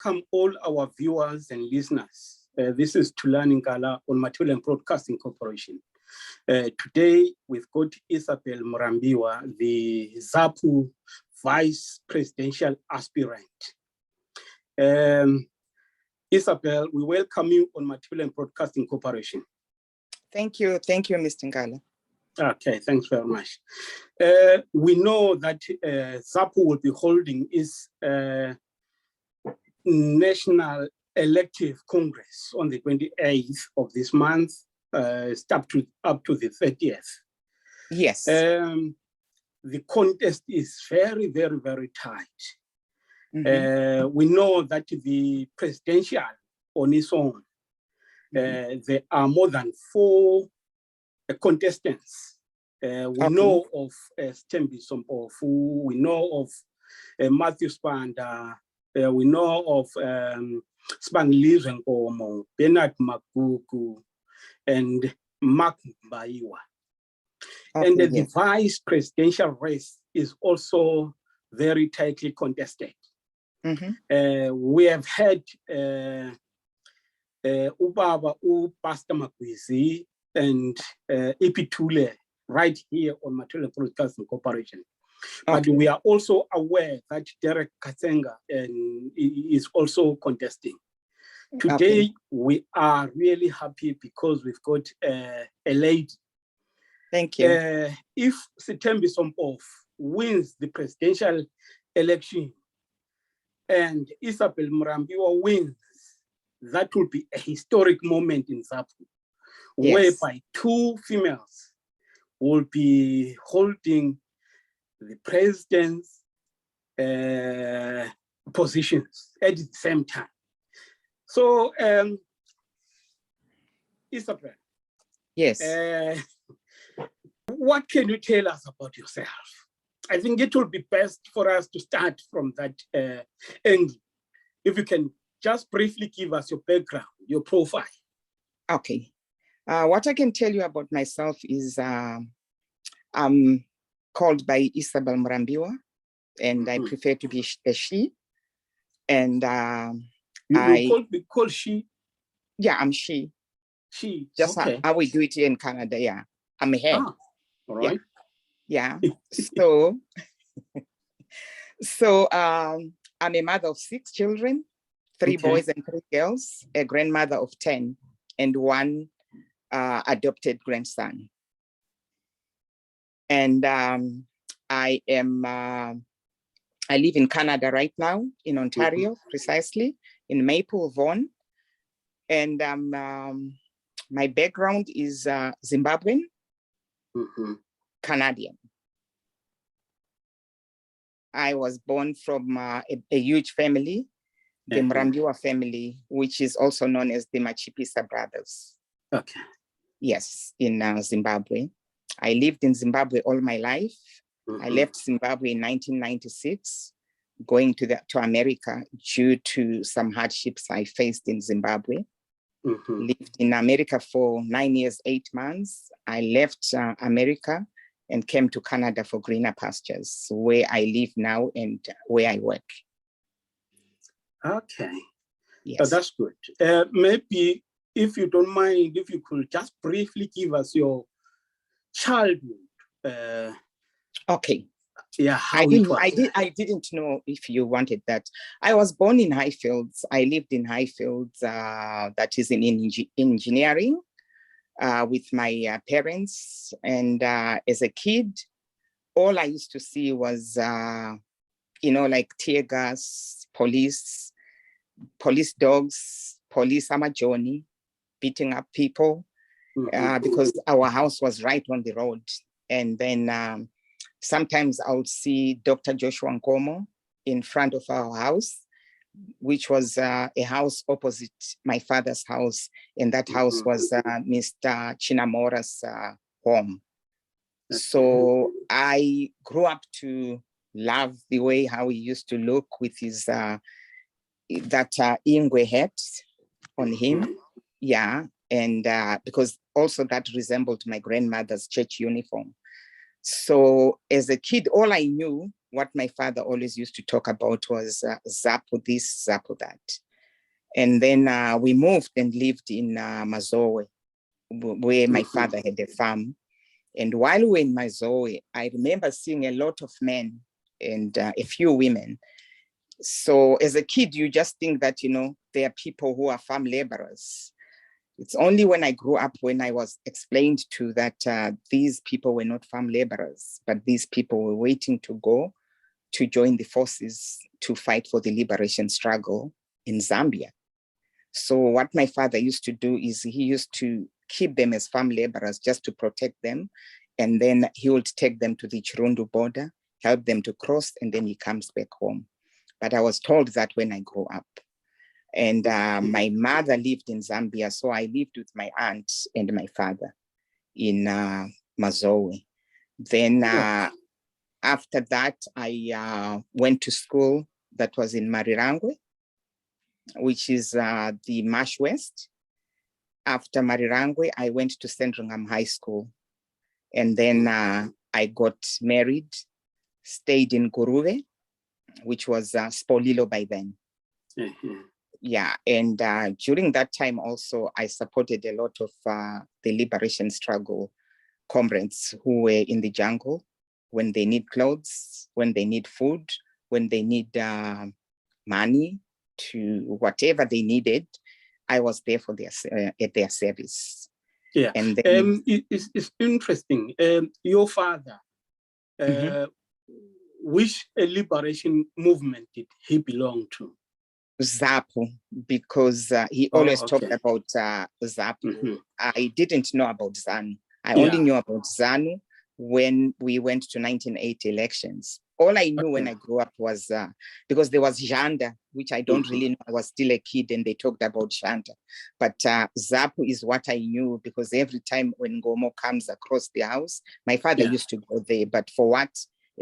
welcome all our viewers and listeners. This is Tulani Ngala on Material and Broadcasting Corporation. Today, we've got Isabel Murambiwa, the ZAPU Vice Presidential Aspirant. Isabel, we welcome you on Material and Broadcasting Corporation. Thank you, Mr. Ngala. Okay, thanks very much. We know that ZAPU will be holding its National Elective Congress on the 28th of this month, up to the 30th. Yes. The contest is very, very, very tight. We know that the presidential on its own, there are more than 4 contestants. We know of Stembi Sompofu, we know of Matthew Spanda, we know of Spanglizo Nkomo, Bernard Magugu, and Mark Mbaiwa. And the vice presidential race is also very tightly contested. We have had Ubaba Pastor Magwizi and Ipitule right here on Material Broadcasting Corporation. But we are also aware that Derek Katsenga is also contesting. Today, we are really happy because we've got a lady. Thank you. If Stembi Sompofu wins the presidential election and Isabel Murambiwa wins, that will be a historic moment in ZAPU, whereby 2 females will be holding the president's positions at the same time. So, Isabel. Yes. What can you tell us about yourself? I think it will be best for us to start from that angle. If you can just briefly give us your background, your profile. Okay. What I can tell you about myself is I'm called by Isabel Murambiwa, and I prefer to be a she. And you call she? Yeah, I'm she. She. Just how we do it here in Canada. Yeah, I'm a head. All right. Yeah. So I'm a mother of 6 children, 3 boys and 3 girls, a grandmother of 10, and 1 adopted grandson. And I live in Canada right now, in Ontario, precisely, in Maple, Vaughan. And my background is Zimbabwean, Canadian. I was born from a huge family, the Murambiwa family, which is also known as the Machipisa brothers. Okay. Yes, in Zimbabwe. I lived in Zimbabwe all my life. I left Zimbabwe in 1996, going to America due to some hardships I faced in Zimbabwe. Lived in America for 9 years, 8 months. I left America and came to Canada for greener pastures, where I live now and where I work. Okay. Yes. That's good. Maybe, if you don't mind, if you could just briefly give us your childhood. Okay. Yeah, I didn't know if you wanted that. I was born in Highfields. I lived in Highfields, that is in engineering, with my parents. And as a kid, all I used to see was, like tear gas, police dogs, police amajoni, beating up people, because our house was right on the road. And then sometimes I would see Dr. Joshua Nkomo in front of our house, which was a house opposite my father's house. And that house was Mr. Chinamora's home. So I grew up to love the way how he used to look with his, that Ingwe hat on him. Yeah. And because also that resembled my grandmother's church uniform. So as a kid, all I knew what my father always used to talk about was ZAPU this, ZAPU that. And then we moved and lived in Mazowe, where my father had a farm. And while we were in Mazowe, I remember seeing a lot of men and a few women. So as a kid, you just think that, you know, there are people who are farm laborers. It's only when I grew up when I was explained to that these people were not farm laborers, but these people were waiting to go to join the forces to fight for the liberation struggle in Zambia. So what my father used to do is he used to keep them as farm laborers just to protect them. And then he would take them to the Chirundu border, help them to cross, and then he comes back home. But I was told that when I grew up. And my mother lived in Zambia, so I lived with my aunt and my father in Mazowe. Then after that, I went to school that was in Marirangwe, which is the Marsh West. After Marirangwe, I went to Sandringham High School. And then I got married, stayed in Guruwe, which was Spolilo by then. Yeah, and during that time also, I supported a lot of the liberation struggle comrades who were in the jungle when they need clothes, when they need food, when they need money to whatever they needed. I was there for their at their service. Yeah, and then, it's interesting. Your father, which liberation movement did he belong to? ZAPU, because he always talked about ZAPU. I didn't know about ZANU. I only knew about ZANU when we went to 1980 elections. All I knew when I grew up was because there was Janda, which I don't really know. I was still a kid and they talked about Janda. But ZAPU is what I knew because every time when Gomo comes across the house, my father used to go there. But for what,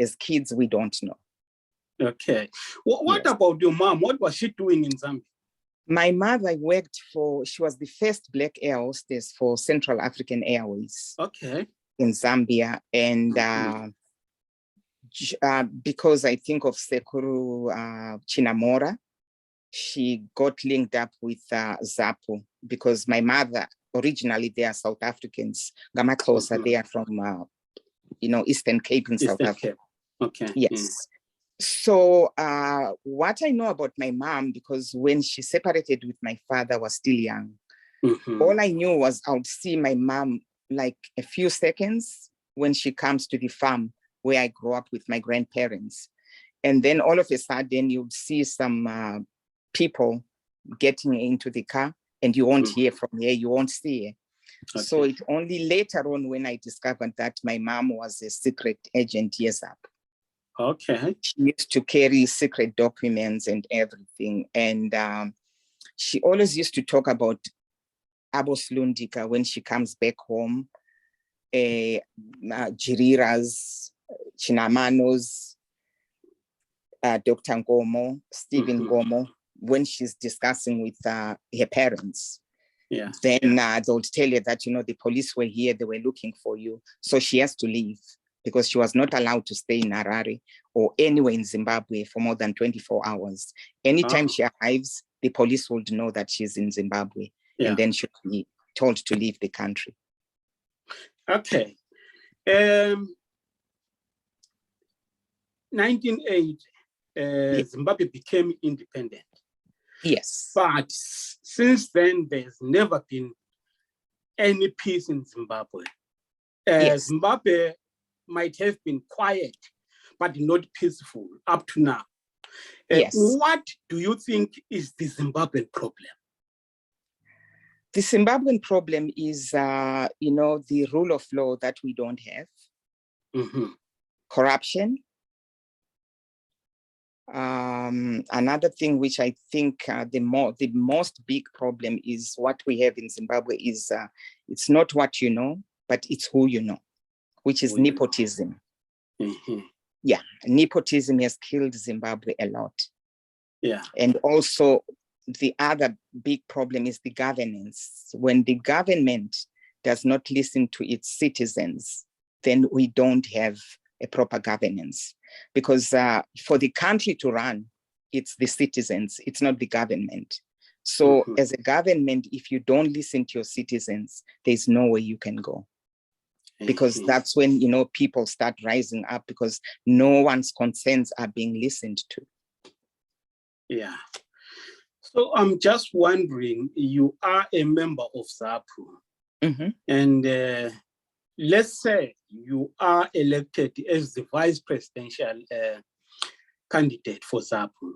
as kids, we don't know. Okay. What about your mom? What was she doing in Zambia? My mother worked she was the first Black air hostess for Central African Airways. Okay. In Zambia. And because I think of Sekuru Chinamora, she got linked up with ZAPU because my mother, originally they are South Africans. Gamaklosa, they are from, Eastern Cape in South Africa. Okay. Yes. So what I know about my mom, because when she separated with my father, was still young. All I knew was I would see my mom like a few seconds when she comes to the farm where I grew up with my grandparents. And then all of a sudden you'd see some people getting into the car and you won't hear from her, you won't see her. Okay. So it's only later on when I discovered that my mom was a secret agent years up. Okay. She used to carry secret documents and everything. And she always used to talk about Abos Lundika when she comes back home, Jiriras, Chinamanos, Dr. Ngomo, Stephen Ngomo, when she's discussing with her parents. Yeah. Then they'll tell you that, the police were here, they were looking for you. So she has to leave because she was not allowed to stay in Harare or anywhere in Zimbabwe for more than 24 hours. Anytime she arrives, the police would know that she's in Zimbabwe. And then she'll be told to leave the country. Okay. 1980, Zimbabwe became independent. Yes. But since then, there's never been any peace in Zimbabwe. Zimbabwe might have been quiet, but not peaceful up to now. What do you think is the Zimbabwean problem? The Zimbabwean problem is, the rule of law that we don't have, corruption. Another thing which I think the most big problem is what we have in Zimbabwe is it's not what you know, but it's who you know, which is nepotism. Yeah, nepotism has killed Zimbabwe a lot. Yeah, and also the other big problem is the governance. When the government does not listen to its citizens, then we don't have a proper governance. Because for the country to run, it's the citizens, it's not the government. So as a government, if you don't listen to your citizens, there's no way you can go. Because that's when, people start rising up, because no one's concerns are being listened to. Yeah. So I'm just wondering, you are a member of ZAPU, and let's say you are elected as the vice presidential candidate for ZAPU.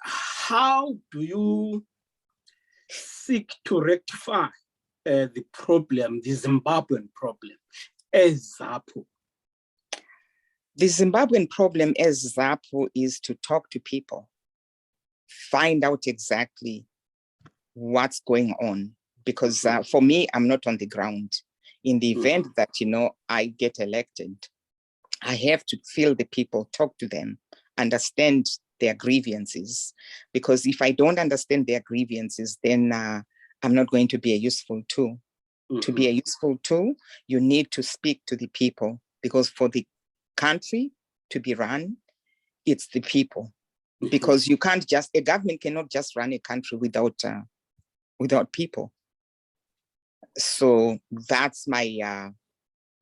How do you seek to rectify the problem, the Zimbabwean problem, as ZAPU? The Zimbabwean problem as ZAPU is to talk to people, find out exactly what's going on. Because for me, I'm not on the ground. In the event that, I get elected, I have to feel the people, talk to them, understand their grievances. Because if I don't understand their grievances, then I'm not going to be a useful tool. To be a useful tool, you need to speak to the people, because for the country to be run, it's the people. Because you can't a government cannot just run a country without people. So that's my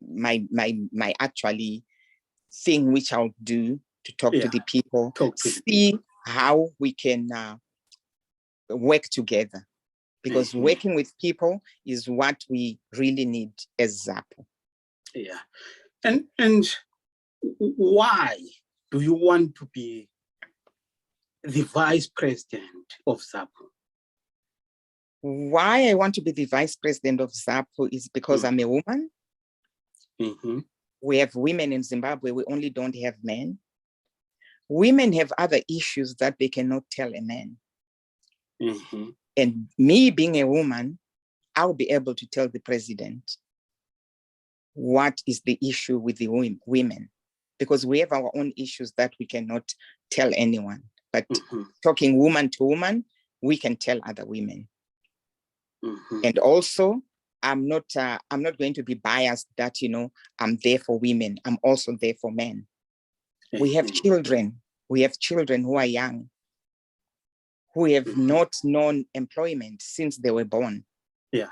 my actually thing which I'll do, to talk to the people, see how we can work together. Because working with people is what we really need as ZAPU. Yeah. And why do you want to be the vice president of ZAPU? Why I want to be the vice president of ZAPU is because I'm a woman. We have women in Zimbabwe, we only don't have men. Women have other issues that they cannot tell a man. And me being a woman, I'll be able to tell the president what is the issue with the women, because we have our own issues that we cannot tell anyone. But talking woman to woman, we can tell other women. And also, I'm not going to be biased that, I'm there for women. I'm also there for men. We have children. We have children who are young, who have not known employment since they were born. Yeah.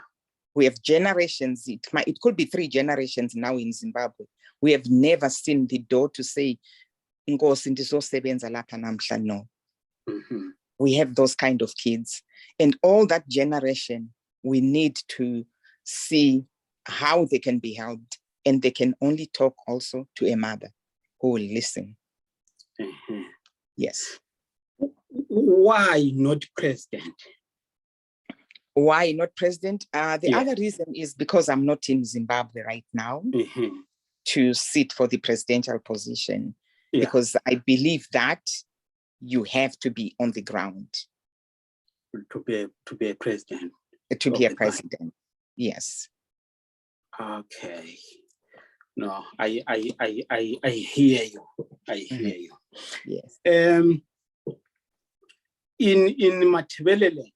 We have generations, it could be 3 generations now in Zimbabwe. We have never seen the door to say, Nkosi ndizosebenza lapha namhla, no. We have those kind of kids. And all that generation, we need to see how they can be helped. And they can only talk also to a mother who will listen. Yes. Why not president? Why not president? The other reason is because I'm not in Zimbabwe right now to sit for the presidential position. Because I believe that you have to be on the ground to be a president. To be a president, yes. Okay. No, I hear you. I hear you. Yes. In Matabeleland,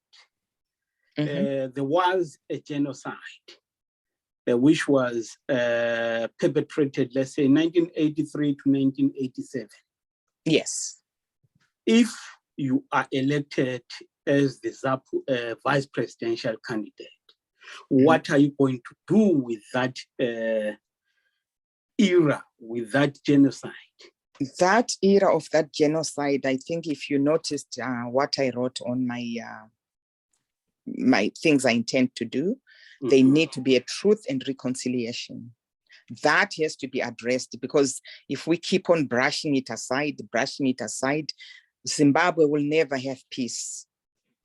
there was a genocide which was perpetrated, let's say, 1983 to 1987. Yes. If you are elected as the ZAPU vice presidential candidate, what are you going to do with that era, with that genocide? That era of that genocide, I think if you noticed what I wrote on my things I intend to do, they need to be a truth and reconciliation. That has to be addressed, because if we keep on brushing it aside, Zimbabwe will never have peace.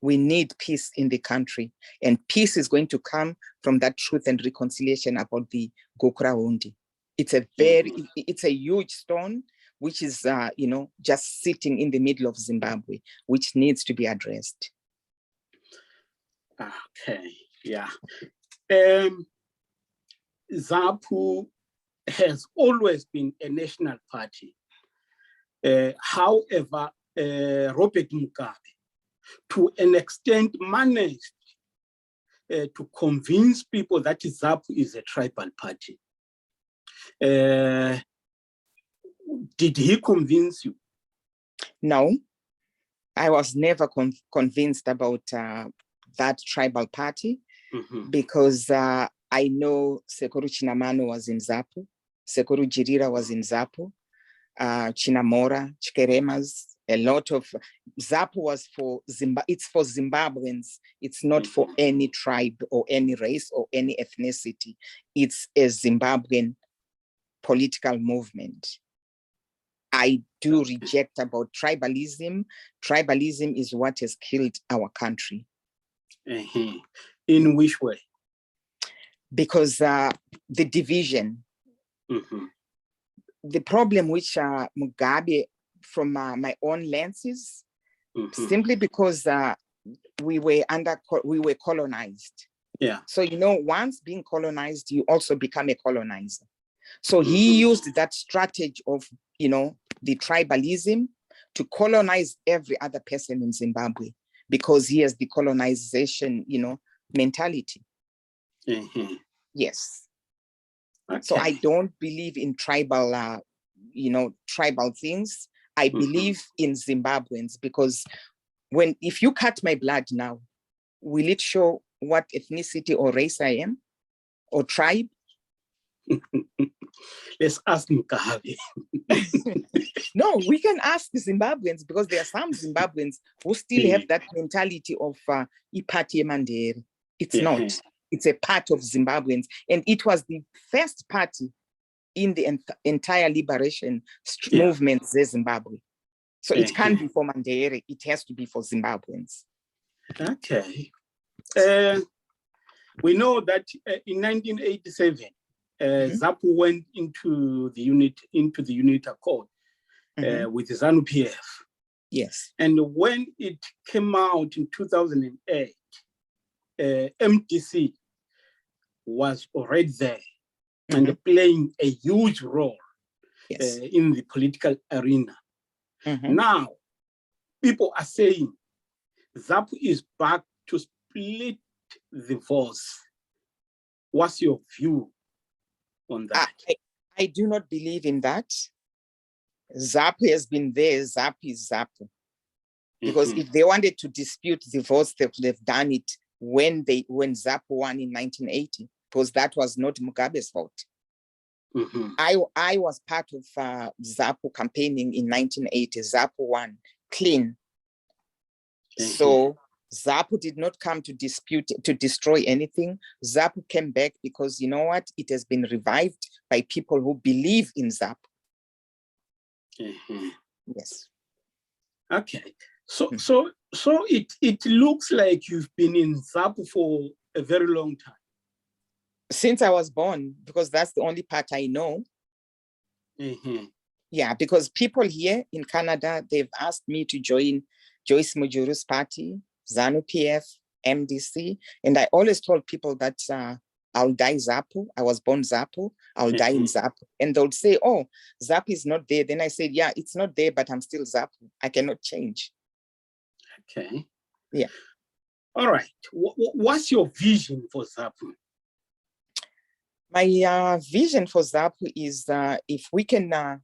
We need peace in the country, and peace is going to come from that truth and reconciliation about the Gokura Hundi. It's a huge stone, which is, just sitting in the middle of Zimbabwe, which needs to be addressed. Okay, yeah. ZAPU has always been a national party. However, Robert Mugabe, to an extent, managed to convince people that ZAPU is a tribal party. Did he convince you? No, I was never convinced about that tribal party because I know Sekuru Chinamano was in ZAPU, Sekuru Jirira was in ZAPU, Chinamora, Chikeremas, a lot of ZAPU was for it's for Zimbabweans. It's not for any tribe or any race or any ethnicity. It's a Zimbabwean political movement. I do reject about tribalism. Tribalism is what has killed our country. In which way? Because the division, the problem which Mugabe, from my own lenses, simply because we were colonized. Yeah. So, you know, once being colonized, you also become a colonizer. So he used that strategy of, you know, the tribalism to colonize every other person in Zimbabwe because he has the colonization, you know, mentality. Yes. Okay. So I don't believe in tribal, you know, tribal things. I believe in Zimbabweans because if you cut my blood now, will it show what ethnicity or race I am or tribe? Let's ask Mugabe. No, we can ask the Zimbabweans because there are some Zimbabweans who still have that mentality of Ipati Mandere. It's not. It's a part of Zimbabweans. And it was the first party in the entire liberation movement in Zimbabwe. So it can't be for Mandere. It has to be for Zimbabweans. Okay. We know that in 1987, ZAPU went into the unit accord with ZANU-PF. Yes. And when it came out in 2008, MDC was already there and playing a huge role in the political arena. Now, people are saying ZAPU is back to split the voice. What's your view on that? I do not believe in that. ZAPU has been there. ZAPU is ZAPU. Because if they wanted to dispute the votes, they've done it when ZAPU won in 1980, because that was not Mugabe's fault. I was part of ZAPU campaigning in 1980. ZAPU won clean. So ZAPU did not come to destroy anything. ZAPU came back because, you know what, it has been revived by people who believe in ZAPU. Yes. Okay. So it looks like you've been in ZAPU for a very long time. Since I was born, because that's the only part I know. Yeah, because people here in Canada, they've asked me to join Joyce Mujuru's party, ZANU-PF, MDC. And I always told people that I'll die ZAPU. I was born ZAPU. I'll die in ZAPU. And they'll say, oh, ZAPU is not there. Then I said, yeah, it's not there, but I'm still ZAPU. I cannot change. Okay. Yeah. All right. What's your vision for ZAPU? My vision for ZAPU is if we can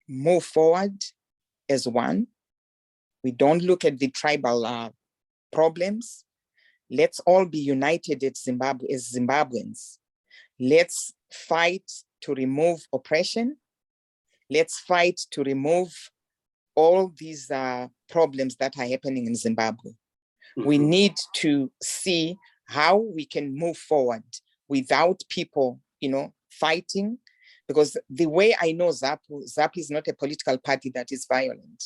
move forward as one, we don't look at the tribal problems. Let's all be united as Zimbabweans. Let's fight to remove oppression. Let's fight to remove all these problems that are happening in Zimbabwe. We need to see how we can move forward without people, you know, fighting. Because the way I know ZAPU is not a political party that is violent.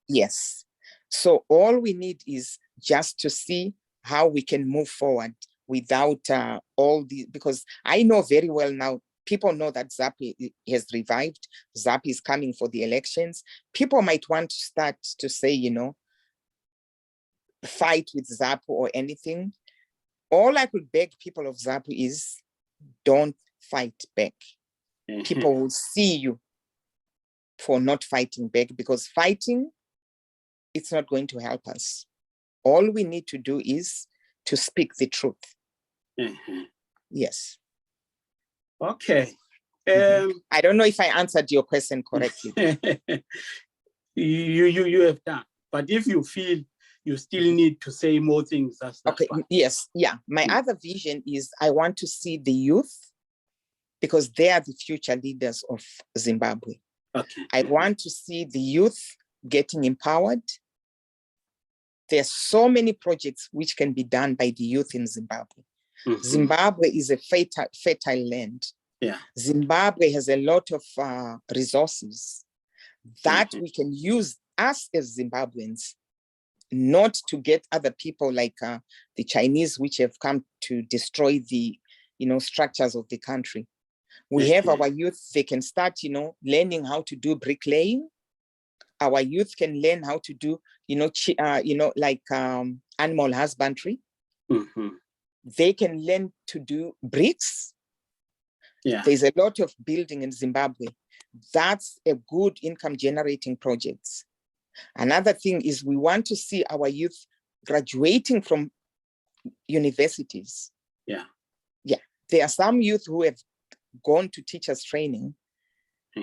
Yes. So all we need is just to see how we can move forward without all the, because I know very well now, people know that ZAPU has revived. ZAPU is coming for the elections. People might want to start to say, you know, fight with ZAPU or anything. All I could beg people of ZAPU is don't fight back. People will see you for not fighting back, because fighting, it's not going to help us. All we need to do is to speak the truth. Yes. Okay. I don't know if I answered your question correctly. you have done, but if you feel you still need to say more things, that's okay. fine. Yes, yeah. My other vision is I want to see the youth, because they are the future leaders of Zimbabwe. Okay. I want to see the youth getting empowered. There are so many projects which can be done by the youth in Zimbabwe. Zimbabwe is a fertile land. Yeah. Zimbabwe has a lot of resources that we can use us as Zimbabweans, not to get other people like the Chinese, which have come to destroy the structures of the country. We have our youth, they can start learning how to do bricklaying. Our youth can learn how to do animal husbandry. They can learn to do bricks. Yeah. There's a lot of building in Zimbabwe. That's a good income generating project. Another thing is we want to see our youth graduating from universities. Yeah. Yeah. There are some youth who have gone to teachers training.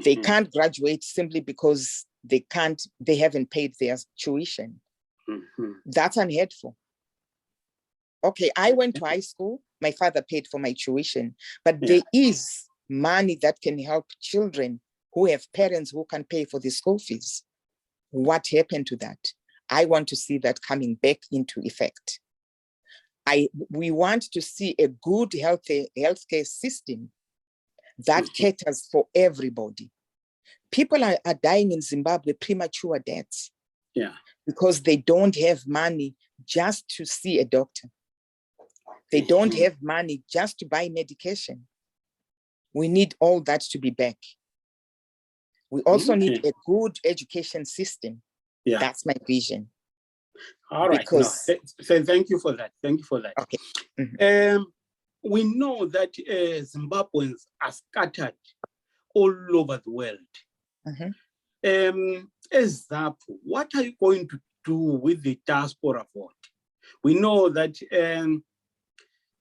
They can't graduate simply because they haven't paid their tuition. That's unheard of. Okay, I went to high school. My father paid for my tuition, but there is money that can help children who have parents who can pay for the school fees. What happened to that? I want to see that coming back into effect. We want to see a good healthcare system that caters for everybody. People are dying in Zimbabwe premature deaths. Yeah. Because they don't have money just to see a doctor. They don't have money just to buy medication. We need all that to be back. We also need a good education system. Yeah. That's my vision. All right. Because thank you for that. Thank you for that. Okay. We know that Zimbabweans are scattered all over the world. As ZAPU, what are you going to do with the diaspora vote? We know that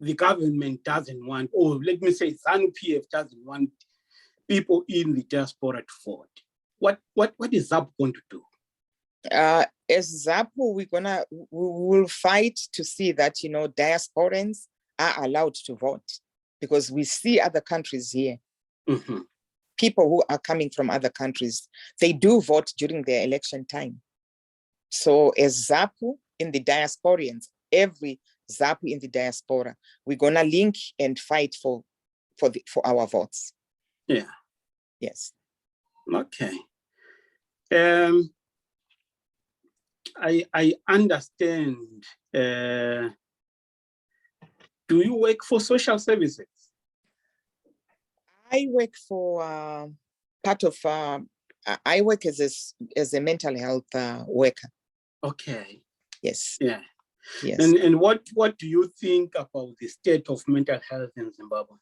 the government doesn't want, or let me say ZANU-PF doesn't want people in the diaspora to vote. What is ZAPU going to do? As ZAPU, we will fight to see that diasporans are allowed to vote, because we see other countries here. People who are coming from other countries, they do vote during their election time. So as ZAPU in the diasporians, every ZAPU in the diaspora, we're gonna link and fight for our votes. Yeah. Yes. Okay. I understand. Do you work for social services? I work for part of. I work as a mental health worker. Okay. Yes. Yeah. Yes. And what do you think about the state of mental health in Zimbabwe?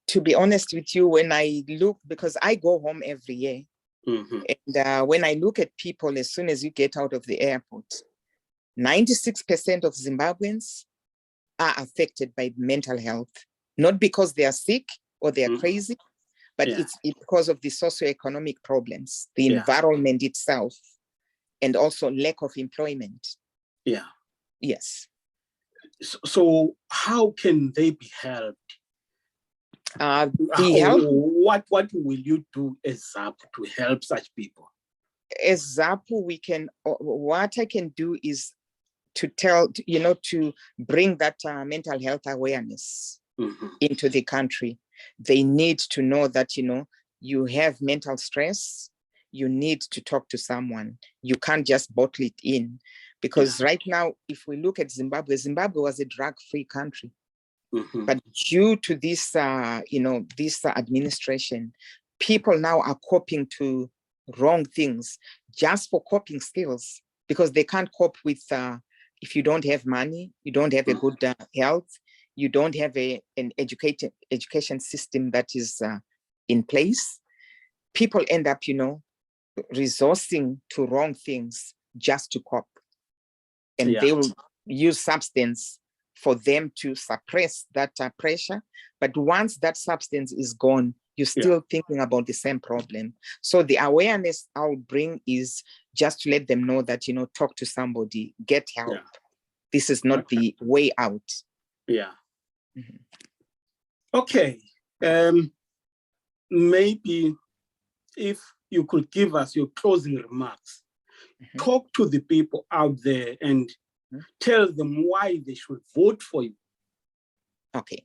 To be honest with you, when I look, because I go home every year, and when I look at people, as soon as you get out of the airport, 96% of Zimbabweans are affected by mental health, not because they are sick or they are crazy, but it's because of the socioeconomic problems, the environment itself, and also lack of employment. Yeah. Yes. So how can they be helped? What will you do as ZAPU to help such people? As ZAPU, what I can do is to bring that mental health awareness into the country. They need to know that, you have mental stress, you need to talk to someone. You can't just bottle it in, because right now, if we look at Zimbabwe was a drug-free country. But due to this, this administration, people now are coping to wrong things just for coping skills, because they can't cope with, if you don't have money, you don't have a good health, you don't have an education system that is in place. People end up, resourcing to wrong things just to cope. And they will use substance for them to suppress that pressure. But once that substance is gone, you're still thinking about the same problem. So the awareness I'll bring is just to let them know that, you know, talk to somebody, get help. This is not the way out. Yeah. Okay. Maybe if you could give us your closing remarks, talk to the people out there and tell them why they should vote for you. Okay.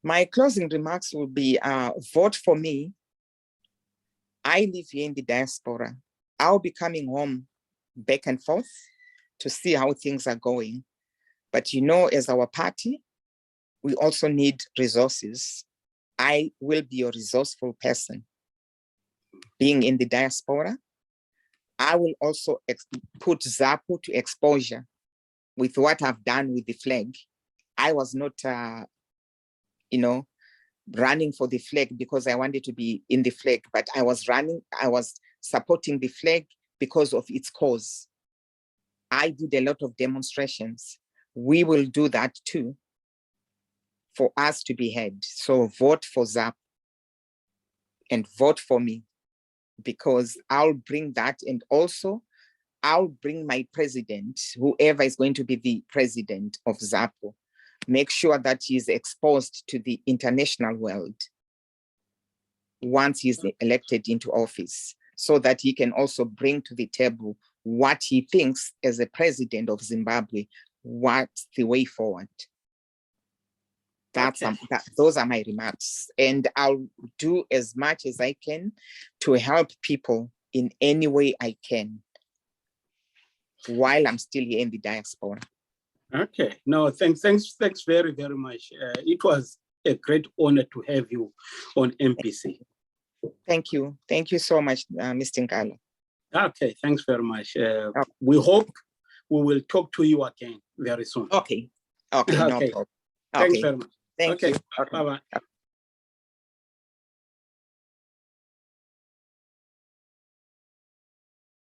My closing remarks will be, vote for me. I live here in the diaspora. I'll be coming home back and forth to see how things are going. But you know, as our party, we also need resources. I will be a resourceful person. Being in the diaspora, I will also put ZAPU to exposure with what I've done with the flag. I was not, you know, running for the flag because I wanted to be in the flag, but I was supporting the flag because of its cause. I did a lot of demonstrations. We will do that too for us to be heard. So vote for ZAPU and vote for me, because I'll bring that, and also I'll bring my president, whoever is going to be the president of ZAPU, make sure that he's exposed to the international world once he's elected into office, so that he can also bring to the table what he thinks as a president of Zimbabwe, what's the way forward. Those are my remarks, and I'll do as much as I can to help people in any way I can while I'm still here in the diaspora. Okay, no, thanks very, very much. It was a great honor to have you on MPC. Thank you so much, Mr. Nkala. Okay, thanks very much. We hope we will talk to you again very soon. Okay, no problem. Thanks very much. Thank you. Bye-bye.